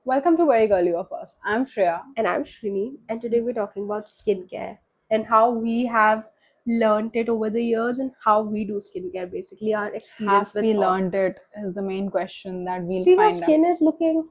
Welcome to Very Girly of Us. I'm Shreya. And I'm Shrini, and today we're talking about skincare and how we have learned it over the years and how we do skincare, basically, our experience Have with we all. learned it is the main question that we'll See, my find out skin is looking,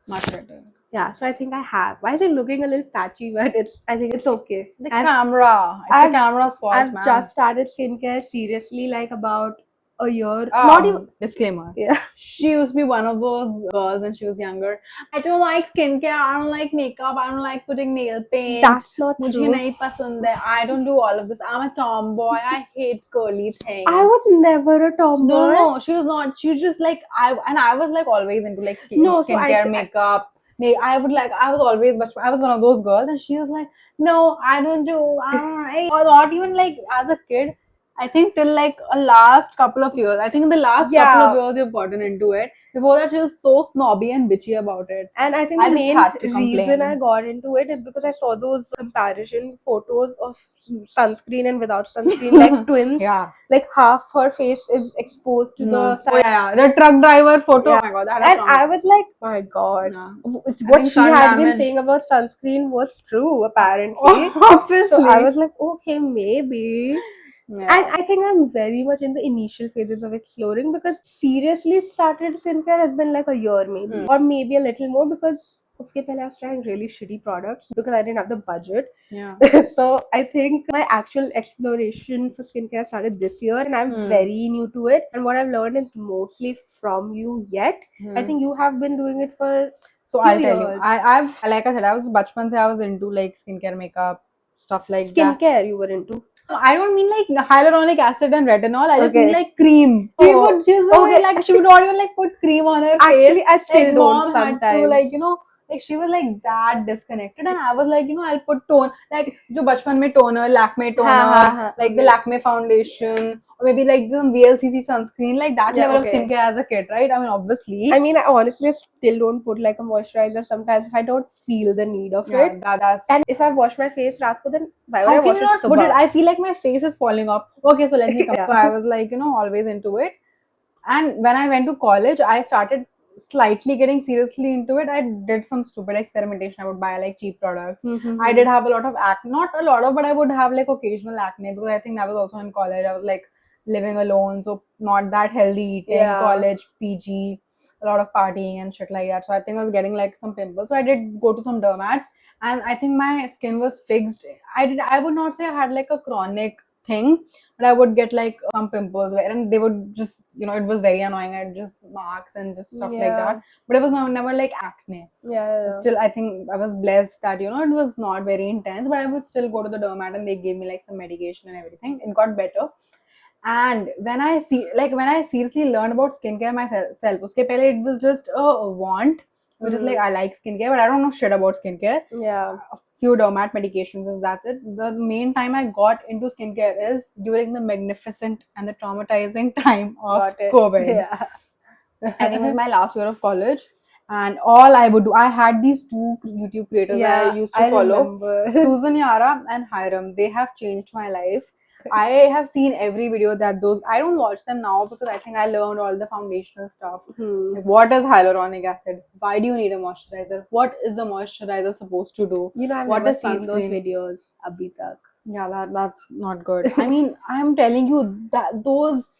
much better. yeah, so I think I have. Why is it looking a little patchy? But I think it's okay. The I've, camera. It's the I've, camera's fault, I've man. just started skincare seriously, like about a year. Not even, Disclaimer. yeah. She used to be one of those girls when she was younger. I don't like skincare. I don't like makeup. I don't like putting nail paint. That's not मुझे true. नहीं पसंद है. I don't do all of this. I'm a tomboy. I hate girly things. I was never a tomboy. No, she was not. She was just like I was like always into like No, so skincare, makeup. I would like. I was always, but I was one of those girls, and she was like, "No, I don't do. I don't like." Or not even like as a kid. I think till like a last couple of years. I think in the last couple of yeah. years you've gotten into it. Before that, she was so snobby and bitchy about it. And I think I the just main had to reason I complain. got into it is because I saw those comparison photos of sunscreen and without sunscreen, like twins. Yeah. Like half her face is exposed to No. the sun. Oh yeah, the truck driver photo. Yeah. Oh my god, that And is I was like, my God. Yeah. What think she sun had been damage. saying about sunscreen was true, apparently. Obviously. So I was like, okay, maybe. Yeah. And I think I'm very much in the initial phases of exploring because seriously started skincare has been like a year maybe or maybe a little more because uske pehle I was trying really shitty products because I didn't have the budget. Yeah. So I think my actual exploration for skincare started this year and I'm very new to it. And what I've learned is mostly from you yet. I think you have been doing it for So few I'll tell you. years. I've like I said, I was bachpan se I was into like skincare, makeup, stuff like that. Skincare you were into. I don't mean like hyaluronic acid and retinol. I just mean Okay. like cream. Oh, She was okay. like she would not even like put cream on her face. Actually, I still Like don't mom had to sometimes. like like she was like that disconnected, and I was like I'll put tone like jo bachpan mein toner, Lakme toner, like the Lakme foundation, or maybe like some VLCC sunscreen, like that Yeah, level of okay. skincare as a kid, right? I mean, obviously. I mean, I honestly still don't put like a moisturizer sometimes if I don't feel the need of Yeah, it. that's. And if I wash my face raat ko, then why would How I can wash you it not put it? subah? I feel like my face is falling off. Okay, so let me come. Yeah. So I was like, always into it. And when I went to college, I started slightly getting seriously into it. I did some stupid experimentation. I would buy like cheap products. I did have a lot of acne, not a lot of, but I would have like occasional acne because I think that was also in college. I was like living alone, so not that healthy eating, Yeah. college, PG, a lot of partying and shit like that. So I think I was getting like some pimples. So I did go to some dermats, and I think my skin was fixed. I would not say I had like a chronic thing, but I would get like some pimples where, and they would just, it was very annoying. I just marks and just stuff like that. But it was never like acne. Yeah. Still, I think I was blessed that, it was not very intense, but I would still go to the dermat and they gave me like some medication and everything. It got better. And when I seriously learned about skincare myself, uske pehle it was just a want, which is like I like skincare, but I don't know shit about skincare. Yeah. A few dermat medications is that's it. The main time I got into skincare is during the magnificent and the traumatizing time of Got it. COVID. Yeah. I think it was my last year of college, and all I would do, I had these two YouTube creators I used to follow, remember. Susan Yara and Hiram. They have changed my life. I have seen every video that those. I don't watch them now because I think I learned all the foundational stuff. Like, what is hyaluronic acid? Why do you need a moisturizer? What is a moisturizer supposed to do? I've What never is seen those sunscreen? videos abhi tak. Yeah, that's not good. I mean, I'm telling you that those.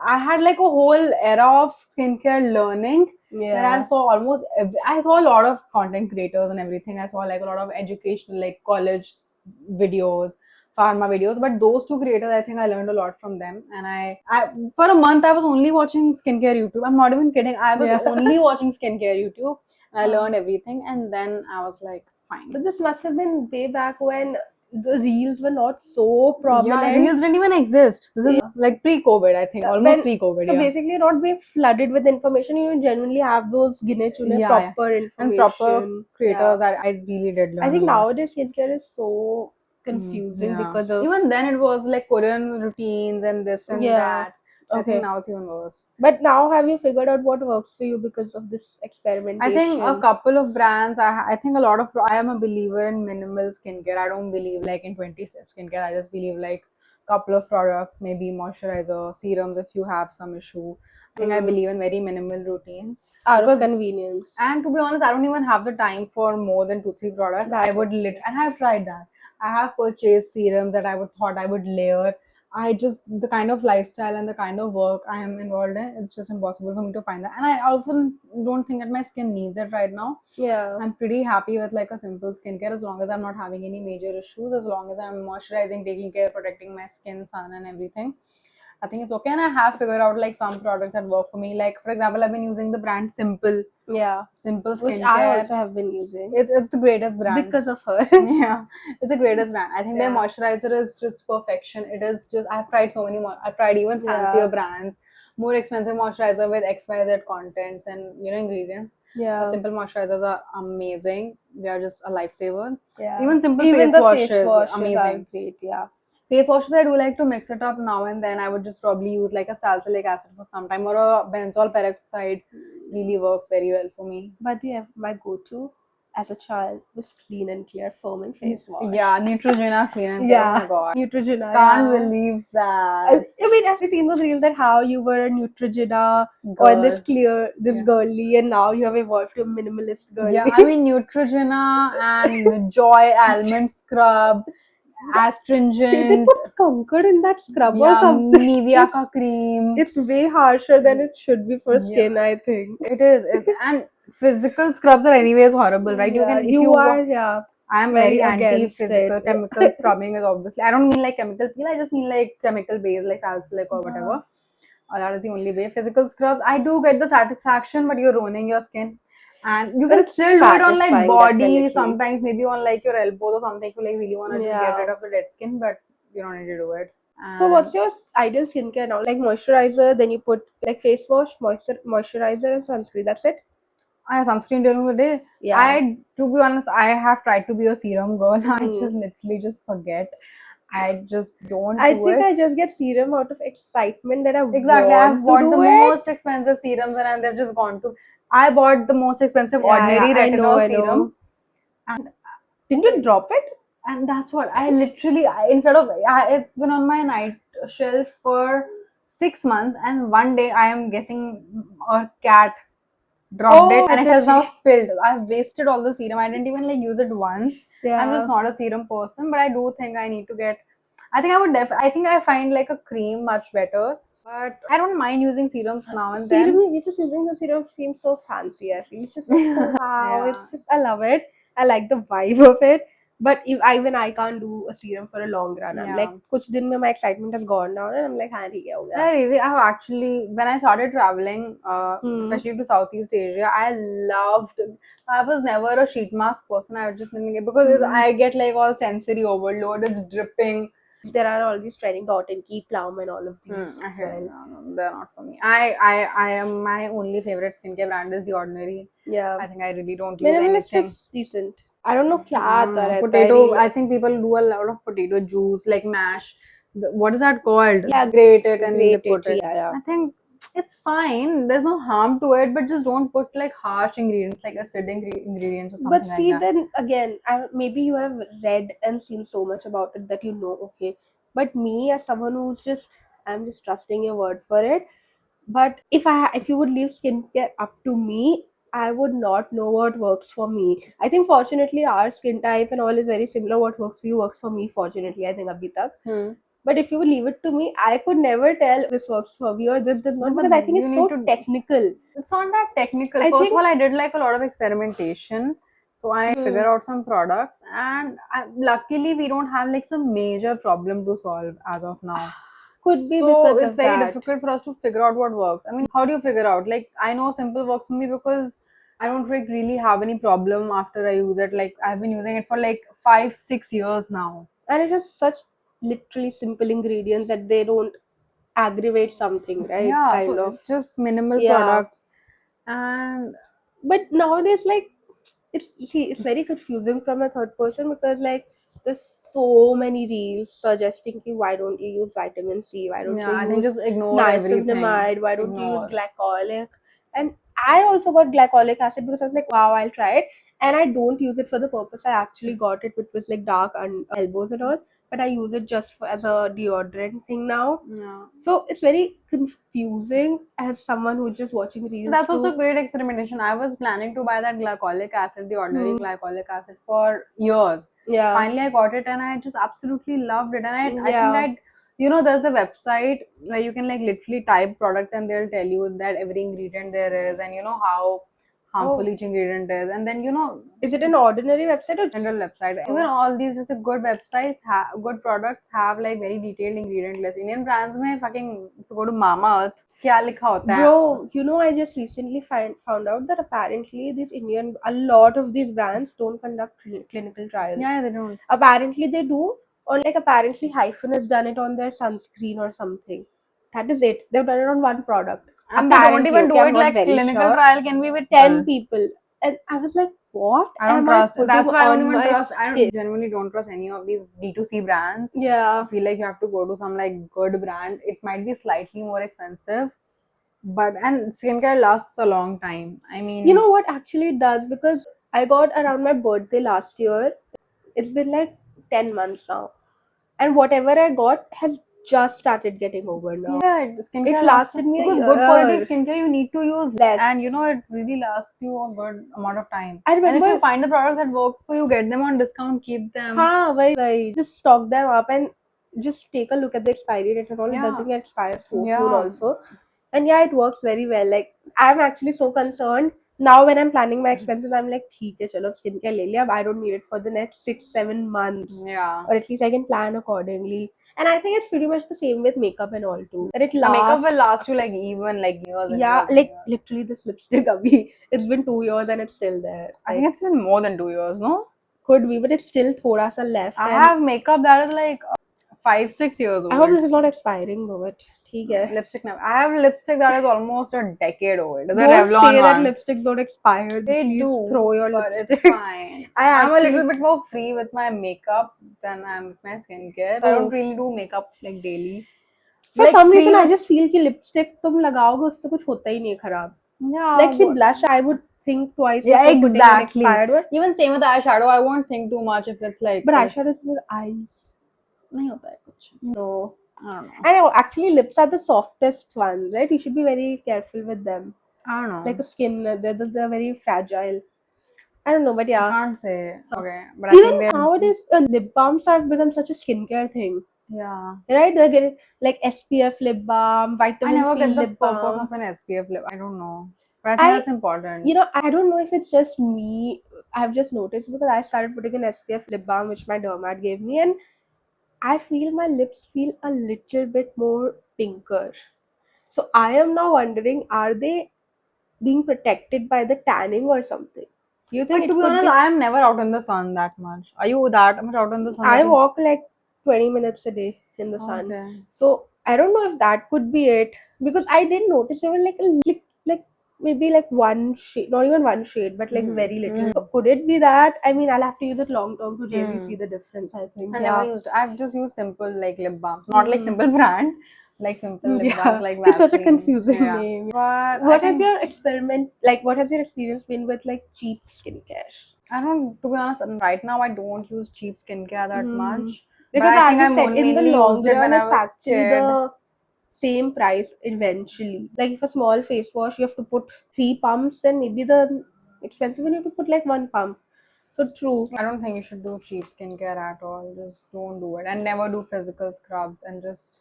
I had like a whole era of skincare learning where I saw I saw a lot of content creators and everything. I saw like a lot of educational, like college videos, pharma videos. But those two creators, I think I learned a lot from them. And I for a month I was only watching skincare YouTube. I'm not even kidding. I was only watching skincare YouTube, and I learned everything. And then I was like, fine. But this must have been way back when the reels were not so prominent. Yeah, reels didn't even exist. This is like pre-COVID, I think, almost pre-COVID. So basically, not being flooded with information, you genuinely have those proper information. And proper creators, I really did learn. I think a lot. nowadays skincare is so confusing because of. Even then it was like Korean routines and this and that. I think now it's even worse. But now, have you figured out what works for you because of this experimentation? I think a couple of brands. I think a lot of. I am a believer in minimal skincare. I don't believe like in 20 step skincare. I just believe like couple of products, maybe moisturizer, serums if you have some issue. I think I believe in very minimal routines. Out of Because, convenience. and to be honest, I don't even have the time for more than 2-3 products. I would and I've tried that. I have purchased serums that I would thought I would layer. I just the kind of lifestyle and the kind of work I am involved in, it's just impossible for me to find that. And I also don't think that my skin needs it right now. Yeah. I'm pretty happy with like a simple skincare as long as I'm not having any major issues, as long as I'm moisturizing, taking care, protecting my skin, sun, and everything. I think it's okay. And I have figured out like some products that work for me. Like, for example, I've been using the brand Yeah. Simple Which I Skincare. also have been using. It's the greatest brand. Because of her. Yeah, it's the greatest brand. I think their Yeah. moisturizer is just perfection. It is just, I've tried so many more. I've tried even fancier Yeah. brands, more expensive moisturizer with XYZ contents and ingredients. But Yeah. simple moisturizers are amazing. They are just a lifesaver. Yeah. Even simple Even face the washes, face washes are amazing. great. Yeah. Face washes, I do like to mix it up now and then. I would just probably use like a salicylic acid for some time, or a benzoyl peroxide really works very well for me. But yeah, my go-to as a child was Clean and Clear Foam and Face Wash. Yeah, Neutrogena Clean and Clear. Yeah. Oh my god. Neutrogena. Can't yeah. believe that. I mean, have you seen those reels that how you were a Neutrogena or Girl. this clear, this Yeah. girly, and now you have evolved to a minimalist girly? Yeah, I mean Neutrogena and Joy Almond Scrub, they astringent. put Concord in that scrub or Yeah, something. Nivea ka cream. It's way harsher than it should be for skin, I think. It is. And physical scrubs are anyways horrible, right? Yeah, if you are, yeah. I am very very against anti-physical it. chemical scrubbing is obviously. I don't mean like chemical peel. I just mean like chemical based, like salicylic or whatever. That is the only way. Physical scrubs, I do get the satisfaction, but you're ruining your skin, and you But can it's still do it on like satisfying, body. definitely. Sometimes maybe on like your elbows or something. If you like really want to just get Yeah. rid of the dead skin, but you don't need to do it. So what's your ideal skincare now? Like moisturizer, then you put like face wash, moisturizer, and sunscreen. That's it. I have sunscreen during the day. Yeah. To be honest, I have tried to be a serum girl. I Mhm. just literally just forget. I just don't I do think it. I just get serum out of excitement that I Exactly, I've want bought to the do it. most expensive serums and they've just gone to. I bought the most expensive ordinary I know, retinol I know. serum, and Didn't you drop it? and that's what I literally instead of it's been on my night shelf for 6 months, and one day I am guessing a cat dropped it and it has now spilled. I've wasted all the serum. I didn't even like use it once. Yeah. I'm just not a serum person, but I do think I need to get. I think I would I think I find like a cream much better, but I don't mind using serums now and then. Serum, you just using the serum seems so fancy. I feel it's just like wow. Yeah. It's just I love it. I like the vibe of it. But if I can't do a serum for a long run. I'm Yeah. like, कुछ दिन में my excitement has gone down, and I'm like, हाँ ठीक है हो गया. I really have actually when I started traveling, especially to Southeast Asia, I loved. I was never a sheet mask person. I was just thinking because I get like all sensory overload. It's dripping. There are all these trending Dot and Key, Plum, and all of these. I hear you. No, they're not for me. I am my only favorite skincare brand is The Ordinary. Yeah. I think I really don't use Minimalist anything. is decent. I don't know क्या आता रहता है. Potato. I think people do a lot of potato juice, like mash. What is that called? Yeah, grate it and grate put it, it. yeah. I think it's fine. There's no harm to it, but just don't put like harsh ingredients, like acidic ingredients or something But see, like that. then again, maybe you have read and seen so much about it that you know, okay. But me, as someone who's I'm just trusting your word for it. But if you would leave skincare up to me, I would not know what works for me. I think fortunately our skin type and all is very similar. What works for you works for me. Fortunately, I think abhi tak. But if you would leave it to me, I could never tell this works for me or this does not, because I think it's so technical. It's not that technical. I First think- of all, I did like a lot of experimentation. So I figure out some products, and luckily we don't have like some major problem to solve as of now. Could be So because it's of very that. difficult for us to figure out what works. I mean, how do you figure out? Like, I know simple works for me because I don't like really have any problem after I use it. Like, I've been using it for like 5-6 years now. And it has such literally simple ingredients that they don't aggravate something, right? Yeah, kind so of. just minimal Yeah. products. And But nowadays, like, it's very confusing from a third person because like there's so many reels suggesting ki, why don't you use vitamin C? Why don't yeah, I you think use just ignore everything. niacinamide? Why don't you Ignore. use glycolic? And I also got glycolic acid because I was like, wow, I'll try it. And I don't use it for the purpose I actually got it, which was like dark and elbows and all. but I use it just for, as a deodorant thing now. Yeah. So it's very confusing as someone who's just watching reels. That's also too. great experimentation. I was planning to buy that glycolic acid, the ordinary Hmm. glycolic acid, for years. Yeah. Finally, I got it and I just absolutely loved it. And I think Yeah. that, you know, there's the website where you can like literally type product and they'll tell you that every ingredient there is and you know how harmful Oh. each ingredient is. And then, you know, Is it an ordinary website or general website. Oh. Even all these just good websites good products have like very detailed ingredient list. Indian brands में fucking if you go to Mamaearth क्या लिखा होता है? Bro, you know, I just recently found out that apparently a lot of these brands don't conduct clinical trials. Yeah, they don't. Apparently they do, or like apparently Hyphen has done it on their sunscreen or something. That is it. They've done it on one product. And they don't Apparently, even do okay, I'm it not like very clinical sure. trial can be with 10 people. And I was like, what I don't am trust. I putting That's why I don't on even my trust. I skin? genuinely don't trust any of these D2C brands. Yeah. I feel like you have to go to some like good brand. It might be slightly more expensive, but and skincare lasts a long time. I mean, You know what actually it does? Because I got around my birthday last year. It's been like 10 months now. And whatever I got has just started getting over now. yeah, skincare It lasts lasted me a because good quality year. skincare you need to use Less. and you know it really lasts you a good amount of time. I And if remember, you find the products that work for you, get them on discount, keep them. just stock them up and just take a look at the expiry date and all. It Yeah. doesn't get expired so soon Yeah. also. And yeah, it works very well. Like, I'm actually so concerned. Now when I'm planning my expenses, I'm like, theek hai, chalo, skincare le liya. I don't need it for the next 6-7 months. Yeah. Or at least I can plan accordingly. And I think it's pretty much the same with makeup and all too. That it The makeup will lasts. last you like even like years and Yeah, years and like years. literally this lipstick, Abhi. It's been 2 years and it's still there. I Like, think it's been more than 2 years, no? could be, but it's still thoda sa left. I And have makeup that is like 5-6 years old. I hope this is not expiring though, but theek hai. Lipstick now. I have lipstick that is almost a decade old. The Don't Revlon say that one. lipsticks don't expire. They Please do, throw your but lipstick. it's fine. I'm a actually- little bit more free with my makeup than I am with my skincare. I Oh. don't really do makeup like daily. For Like, some free reason, I with- just feel कि lipstick तुम लगाओगे उससे कुछ होता ही नहीं है खराब. Yeah. Like see but- blush, I would think twice Yeah, before putting an exactly. expired one. Even same with eyeshadow. I won't think too much if it's like. But eyeshadow is for eyes. नहीं होता है कुछ. No. I don't know. I know. Actually, lips are the softest ones, right? You should be very careful with them. I don't know. Like the skin, they're very fragile. I don't know, but I yeah. can't say. Okay, but I think Even they're. nowadays, lip balms have become such a skincare thing. Yeah. Right? They're getting like SPF lip balm, I vitamin never C get the lip purpose balm. of an SPF lip. I don't know. But I think I- that's important. You know, I don't know if it's just me. I've just noticed because I started putting an SPF lip balm, which my dermat gave me, and I feel my lips feel a little bit more pinker. So I am now wondering, are they being protected by the tanning or something? Do you think But it to be could honest, I am never out in the sun that much. Are you that much out in the sun? I that you- walk like 20 minutes a day in the sun. Okay. So I don't know if that could be it because I did notice there were like maybe like one shade, not even one shade, but like very little. So could it be that? I mean, I'll have to use it long term to really see the difference. I think. I Yeah. never used. I've just used simple like lip balm, not like simple brand, like simple lip balms like It's such a Vaseline. confusing Yeah. name. But What I has think, your experiment like? What has your experience been with like cheap skincare? I don't. To be honest, right now I don't use cheap skincare that much. Because But I as think I I said, in the mainly long used it when run, I it's was actually scared. the same price eventually. Like if a small face wash, you have to put 3 pumps, then maybe the expensive one you have to put like 1 pump. So true. I don't think you should do cheap skincare at all. Just don't do it, and never do physical scrubs, and just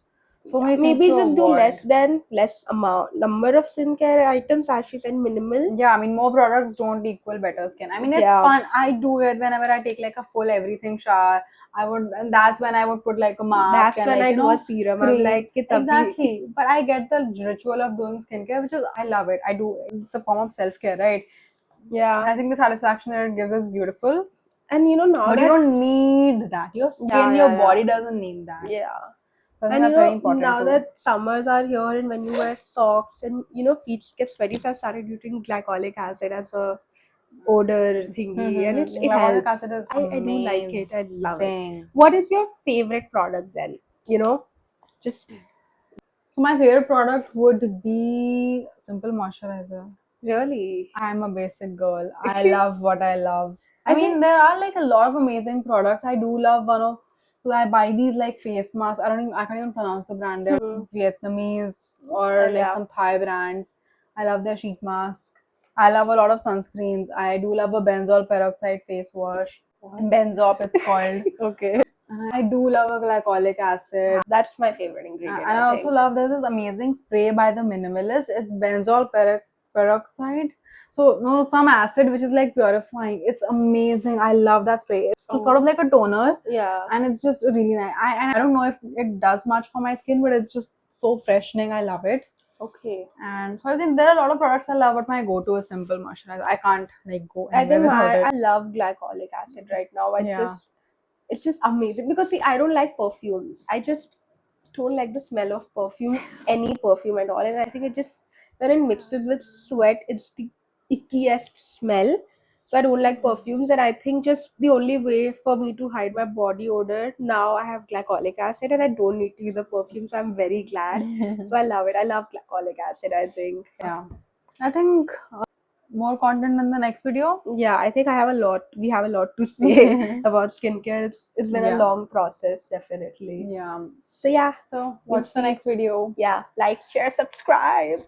so many things Maybe to just do avoid. less amount number of skincare items actually and minimal. Yeah, I mean, more products don't equal better skin. I mean, it's Yeah. fun. I do it whenever I take like a full everything shower. I would, and that's when I would put like a mask. That's and when like, I you do know, a serum. I'm cream. like, "Ki tabhi." Exactly. But I get the ritual of doing skincare, which is I love it. I do. It's a form of self care, right? Yeah. I think the satisfaction that it gives is beautiful. And you know now But that you don't need that. Your skin, Yeah, your yeah, body yeah. doesn't need that. yeah. So I think And that's you very know, important now too. that summers are here and when you wear socks and you know feet get sweaty, so I started using glycolic acid as a odor thingy, and it Glycolic helps. acid is I do like it. I love it. amazing. What is your favorite product then? You know, just So my favorite product would be Simple Moisturizer. really. I'm a basic girl. I love what I love. I I mean, think- there are like a lot of amazing products. I do love one of So I buy these like face masks. I can't even pronounce the brand. They're Vietnamese or like Yeah. some Thai brands. I love their sheet mask. I love a lot of sunscreens. I do love a benzoyl peroxide face wash. Benzop, it's called. Okay. And I do love a glycolic acid. That's my favorite ingredient, And I I also think. love there's this amazing spray by the Minimalist. It's benzoyl peroxide. So no, some acid which is like purifying. It's amazing. I love that spray. It's sort of like a toner, Yeah. and it's just really nice. I don't know if it does much for my skin, but it's just so freshening. I love it. Okay. And so I think there are a lot of products I love, but my go-to is Simple Moisturizer. I can't like go I anywhere think without I it. love glycolic acid right now. Yeah. It's just amazing because see, I don't like perfumes. I just don't like the smell of perfume, any perfume at all. And I think it just when it mixes with sweat, it's the ickiest smell. So I don't like perfumes, and I think just the only way for me to hide my body odor now I have glycolic acid, and I don't need to use a perfume. So I'm very glad. So I love it. I love glycolic acid. I think. Yeah. I think more content in the next video. Yeah, I think I have a lot. We have a lot to say about skincare. It's been a Yeah. long process, definitely. Yeah. So yeah, So We'll watch the see. next video. yeah, like, share, subscribe.